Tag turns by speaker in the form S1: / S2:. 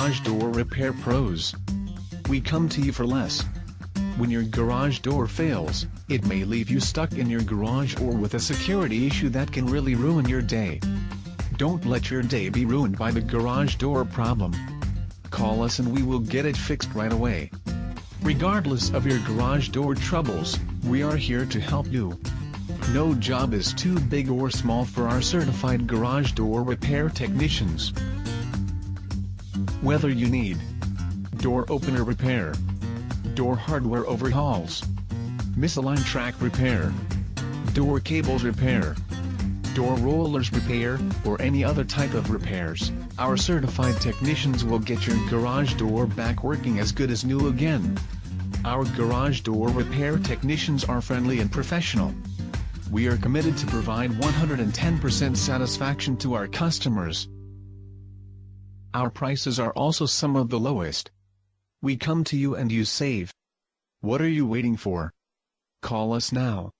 S1: garage door repair pros. We come to you for less. When your garage door fails, it may leave you stuck in your garage or with a security issue that can really ruin your day. Don't let your day be ruined by the garage door problem. Call us and we will get it fixed right away. Regardless of your garage door troubles, we are here to help you. No job is too big or small for our certified garage door repair technicians. Whether you need door opener repair, door hardware overhauls, misaligned track repair, door cables repair, door rollers repair, or any other type of repairs, our certified technicians will get your garage door back working as good as new again. Our garage door repair technicians are friendly and professional. We are committed to provide 110% satisfaction to our customers. Our prices are also some of the lowest. We come to you and you save. What are you waiting for? Call us now.